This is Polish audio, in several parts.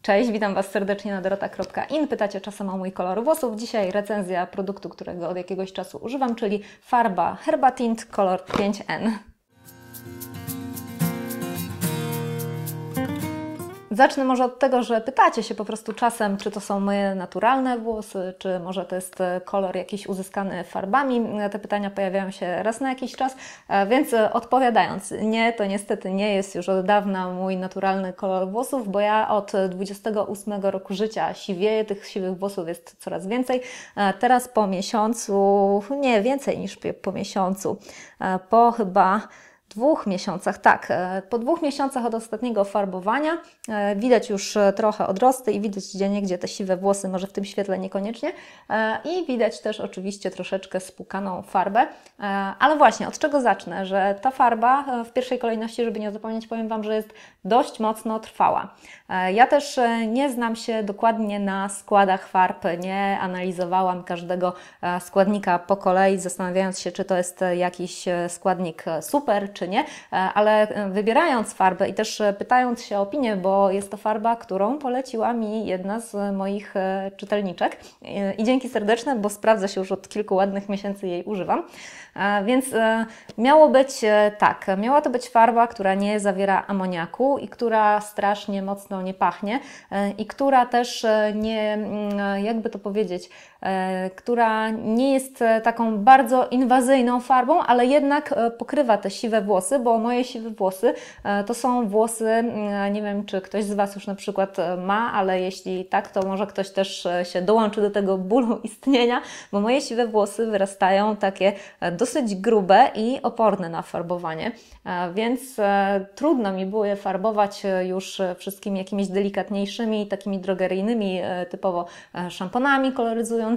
Cześć, witam Was serdecznie na dorota.in. Pytacie czasem o mój kolor włosów. Dzisiaj recenzja produktu, którego od jakiegoś czasu używam, czyli farba Herba Tint kolor 5N. Zacznę może od tego, że pytacie się po prostu czasem, czy to są moje naturalne włosy, czy może to jest kolor jakiś uzyskany farbami. Te pytania pojawiają się raz na jakiś czas, więc odpowiadając, nie, to niestety nie jest już od dawna mój naturalny kolor włosów, bo ja od 28 roku życia siwieję, tych siwych włosów jest coraz więcej. Teraz po miesiącu, nie więcej niż po miesiącu, po chyba 2 miesiącach, tak, po 2 miesiącach od ostatniego farbowania widać już trochę odrosty i widać gdzieniegdzie te siwe włosy, może w tym świetle niekoniecznie, i widać też oczywiście troszeczkę spłukaną farbę, ale właśnie od czego zacznę, że ta farba w pierwszej kolejności, żeby nie zapomnieć, powiem Wam, że jest dość mocno trwała. Ja też nie znam się dokładnie na składach farb, nie analizowałam każdego składnika po kolei, zastanawiając się, czy to jest jakiś składnik super, czy nie, ale wybierając farbę i też pytając się o opinię, bo jest to farba, którą poleciła mi jedna z moich czytelniczek i dzięki serdeczne, bo sprawdza się już od kilku ładnych miesięcy, jej używam. Więc miało być tak, miała to być farba, która nie zawiera amoniaku i która strasznie mocno nie pachnie i która też nie, jakby to powiedzieć, która nie jest taką bardzo inwazyjną farbą, ale jednak pokrywa te siwe włosy, bo moje siwe włosy to są włosy, nie wiem, czy ktoś z Was już na przykład ma, ale jeśli tak, to może ktoś też się dołączy do tego bólu istnienia, bo moje siwe włosy wyrastają takie dosyć grube i oporne na farbowanie, więc trudno mi było je farbować już wszystkimi jakimiś delikatniejszymi, takimi drogeryjnymi, typowo szamponami koloryzującymi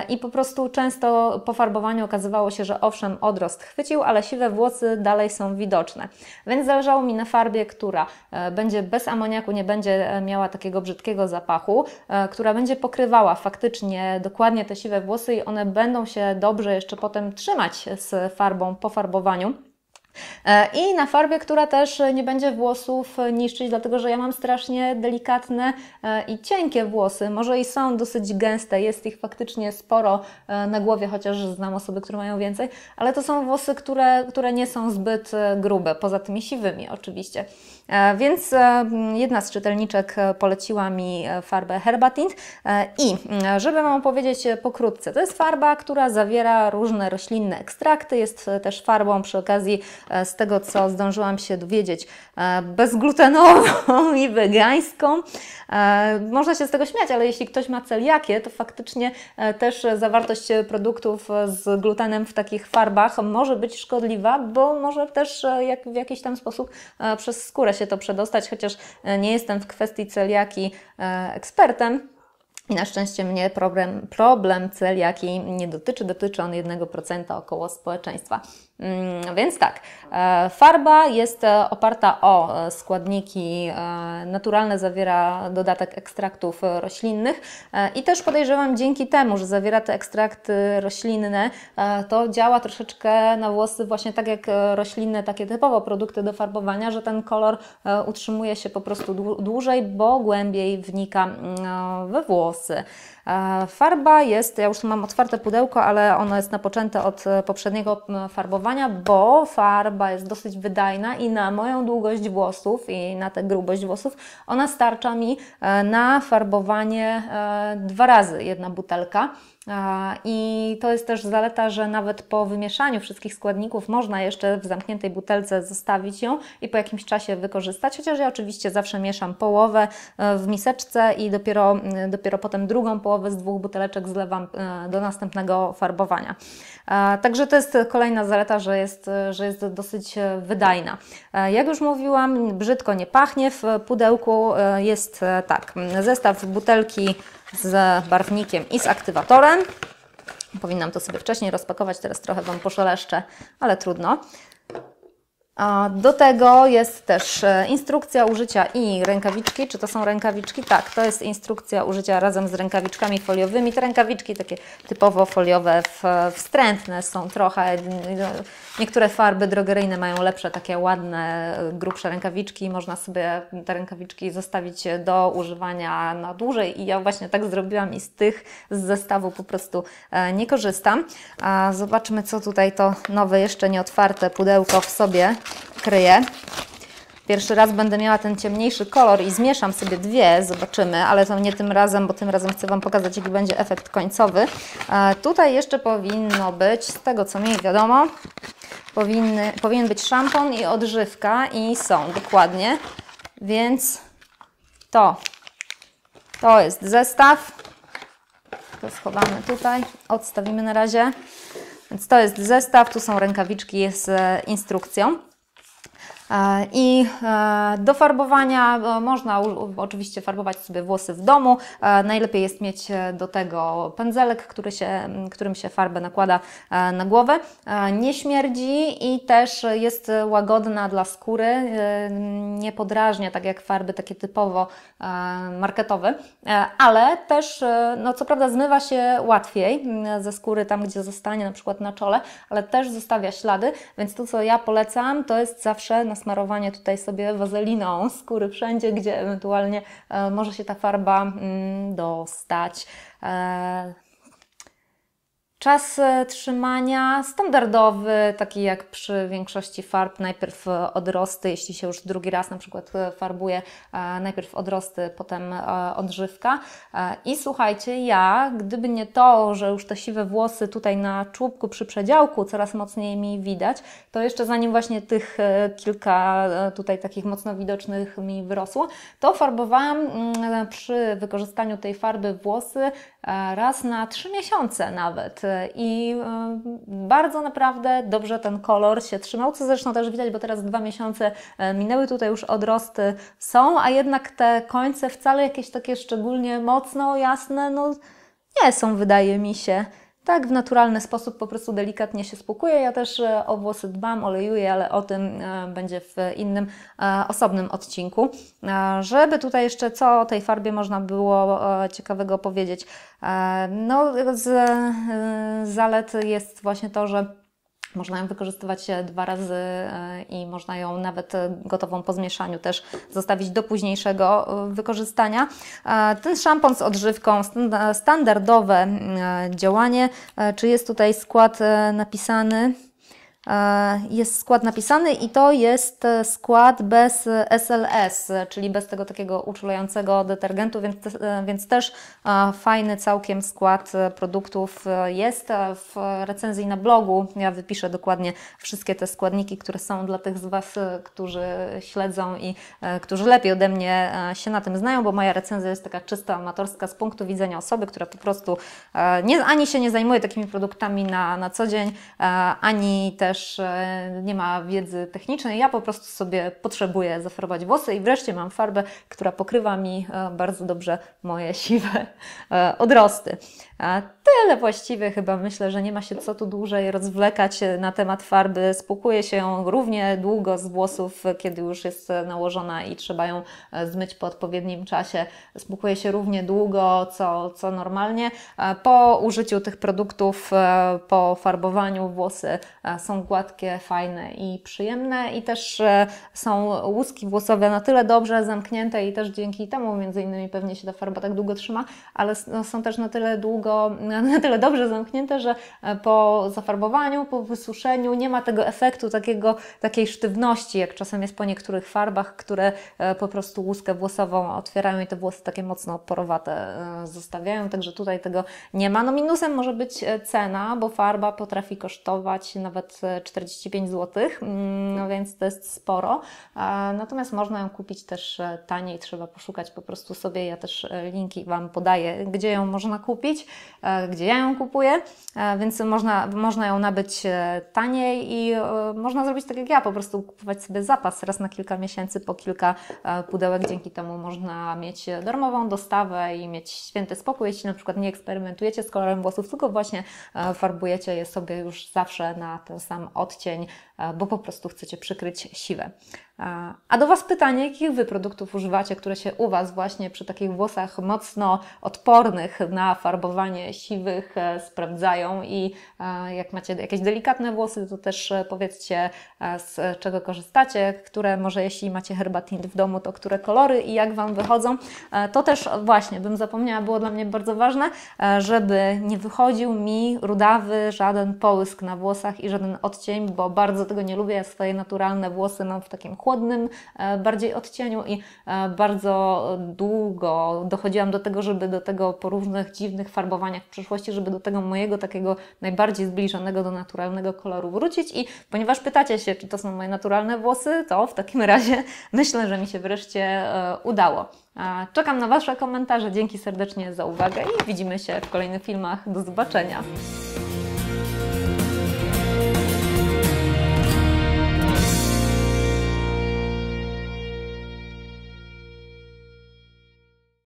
i po prostu często po farbowaniu okazywało się, że owszem, odrost chwycił, ale siwe włosy dalej są widoczne. Więc zależało mi na farbie, która będzie bez amoniaku, nie będzie miała takiego brzydkiego zapachu, która będzie pokrywała faktycznie dokładnie te siwe włosy i one będą się dobrze jeszcze potem trzymać z farbą po farbowaniu. I na farbie, która też nie będzie włosów niszczyć, dlatego że ja mam strasznie delikatne i cienkie włosy, może i są dosyć gęste, jest ich faktycznie sporo na głowie, chociaż znam osoby, które mają więcej, ale to są włosy, które nie są zbyt grube, poza tymi siwymi oczywiście. Więc jedna z czytelniczek poleciła mi farbę Herba Tint i żeby Wam powiedzieć pokrótce, to jest farba, która zawiera różne roślinne ekstrakty, jest też farbą przy okazji, z tego co zdążyłam się dowiedzieć, bezglutenową i wegańską. Można się z tego śmiać, ale jeśli ktoś ma celiakię, to faktycznie też zawartość produktów z glutenem w takich farbach może być szkodliwa, bo może też w jakiś tam sposób przez skórę się to przedostać, chociaż nie jestem w kwestii celiaki ekspertem. I na szczęście mnie problem celiaki nie dotyczy on 1% około społeczeństwa. Więc tak, farba jest oparta o składniki naturalne, zawiera dodatek ekstraktów roślinnych i też podejrzewam dzięki temu, że zawiera te ekstrakty roślinne, to działa troszeczkę na włosy właśnie tak jak roślinne, takie typowo produkty do farbowania, że ten kolor utrzymuje się po prostu dłużej, bo głębiej wnika we włosy. Farba jest, ja już tu mam otwarte pudełko, ale ono jest napoczęte od poprzedniego farbowania, bo farba jest dosyć wydajna i na moją długość włosów i na tę grubość włosów ona starcza mi na farbowanie 2 razy jedna butelka. I to jest też zaleta, że nawet po wymieszaniu wszystkich składników można jeszcze w zamkniętej butelce zostawić ją i po jakimś czasie wykorzystać, chociaż ja oczywiście zawsze mieszam połowę w miseczce i dopiero potem drugą połowę z 2 buteleczek zlewam do następnego farbowania. Także to jest kolejna zaleta, że jest dosyć wydajna. Jak już mówiłam, brzydko nie pachnie. W pudełku jest tak, zestaw butelki z barwnikiem i z aktywatorem. Powinnam to sobie wcześniej rozpakować, teraz trochę Wam poszeleszczę, ale trudno. Do tego jest też instrukcja użycia i rękawiczki. Czy to są rękawiczki? Tak, to jest instrukcja użycia razem z rękawiczkami foliowymi. Te rękawiczki takie typowo foliowe, wstrętne są trochę. Niektóre farby drogeryjne mają lepsze, takie ładne, grubsze rękawiczki. Można sobie te rękawiczki zostawić do używania na dłużej i ja właśnie tak zrobiłam i z tych z zestawu po prostu nie korzystam. Zobaczmy, co tutaj to nowe, jeszcze nie otwarte pudełko w sobie kryje. Pierwszy raz będę miała ten ciemniejszy kolor i zmieszam sobie dwie, zobaczymy, ale to nie tym razem, bo tym razem chcę Wam pokazać, jaki będzie efekt końcowy. Tutaj jeszcze powinno być, z tego co mi wiadomo, powinien być szampon i odżywka i są dokładnie, więc to jest zestaw. To schowamy tutaj, odstawimy na razie. Więc to jest zestaw, tu są rękawiczki z instrukcją. I do farbowania można oczywiście farbować sobie włosy w domu. Najlepiej jest mieć do tego pędzelek, którym się farbę nakłada na głowę. Nie śmierdzi i też jest łagodna dla skóry. Nie podrażnia, tak jak farby takie typowo marketowe, ale też, no co prawda zmywa się łatwiej ze skóry tam, gdzie zostanie, na przykład na czole, ale też zostawia ślady, więc to, co ja polecam, to jest zawsze nasmarowanie tutaj sobie wazeliną skóry wszędzie, gdzie ewentualnie może się ta farba dostać. Czas trzymania standardowy, taki jak przy większości farb, najpierw odrosty, jeśli się już drugi raz na przykład farbuje, najpierw odrosty, potem odżywka. I słuchajcie, gdyby nie to, że już te siwe włosy tutaj na czubku przy przedziałku coraz mocniej mi widać, to jeszcze zanim właśnie tych kilka tutaj takich mocno widocznych mi wyrosło, to farbowałam przy wykorzystaniu tej farby włosy raz na 3 miesiące nawet. I bardzo naprawdę dobrze ten kolor się trzymał, co zresztą też widać, bo teraz 2 miesiące minęły, tutaj już odrosty są, a jednak te końce wcale jakieś takie szczególnie mocno jasne, no nie są, wydaje mi się. Tak w naturalny sposób po prostu delikatnie się spłukuje. Ja też o włosy dbam, olejuję, ale o tym będzie w innym, osobnym odcinku. Żeby tutaj jeszcze co o tej farbie można było ciekawego powiedzieć. No, z zalet jest właśnie to, że można ją wykorzystywać 2 razy i można ją nawet gotową po zmieszaniu też zostawić do późniejszego wykorzystania. Ten szampon z odżywką, standardowe działanie. Czy jest tutaj skład napisany? Jest skład napisany i to jest skład bez SLS, czyli bez tego takiego uczulającego detergentu, więc też fajny całkiem skład produktów jest. W recenzji na blogu ja wypiszę dokładnie wszystkie te składniki, które są dla tych z Was, którzy śledzą i którzy lepiej ode mnie się na tym znają, bo moja recenzja jest taka czysto amatorska z punktu widzenia osoby, która po prostu ani się nie zajmuje takimi produktami na co dzień, ani też nie ma wiedzy technicznej. Ja po prostu sobie potrzebuję zafarbować włosy i wreszcie mam farbę, która pokrywa mi bardzo dobrze moje siwe odrosty. Tyle właściwie chyba, myślę, że nie ma się co tu dłużej rozwlekać na temat farby. Spłukuje się ją równie długo z włosów, kiedy już jest nałożona i trzeba ją zmyć po odpowiednim czasie. Spłukuje się równie długo, co normalnie. Po użyciu tych produktów, po farbowaniu włosy są gładkie, fajne i przyjemne i też są łuski włosowe na tyle dobrze zamknięte i też dzięki temu między innymi pewnie się ta farba tak długo trzyma, ale są też na tyle dobrze zamknięte, że po zafarbowaniu, po wysuszeniu nie ma tego efektu takiej sztywności, jak czasem jest po niektórych farbach, które po prostu łuskę włosową otwierają i te włosy takie mocno porowate zostawiają, także tutaj tego nie ma. No minusem może być cena, bo farba potrafi kosztować nawet 45 zł, no więc to jest sporo. Natomiast można ją kupić też taniej, trzeba poszukać po prostu sobie. Ja też linki Wam podaję, gdzie ją można kupić, gdzie ja ją kupuję, więc można ją nabyć taniej i można zrobić tak jak ja, po prostu kupować sobie zapas raz na kilka miesięcy po kilka pudełek. Dzięki temu można mieć darmową dostawę i mieć święty spokój, jeśli na przykład nie eksperymentujecie z kolorem włosów, tylko właśnie farbujecie je sobie już zawsze na ten sam odcień, bo po prostu chcecie przykryć siwę. A do Was pytanie, jakich Wy produktów używacie, które się u Was właśnie przy takich włosach mocno odpornych na farbowanie siwych sprawdzają i jak macie jakieś delikatne włosy, to też powiedzcie, z czego korzystacie, które może jeśli macie herbatint w domu, to które kolory i jak Wam wychodzą. To też właśnie, bym zapomniała, było dla mnie bardzo ważne, żeby nie wychodził mi rudawy żaden połysk na włosach i żaden odcień, bo bardzo tego nie lubię. Ja swoje naturalne włosy mam w takim chłodnym bardziej odcieniu i bardzo długo dochodziłam do tego, żeby do tego po różnych dziwnych farbowaniach w przyszłości, żeby do tego mojego takiego najbardziej zbliżonego do naturalnego koloru wrócić i ponieważ pytacie się, czy to są moje naturalne włosy, to w takim razie myślę, że mi się wreszcie udało. Czekam na Wasze komentarze. Dzięki serdecznie za uwagę i widzimy się w kolejnych filmach. Do zobaczenia!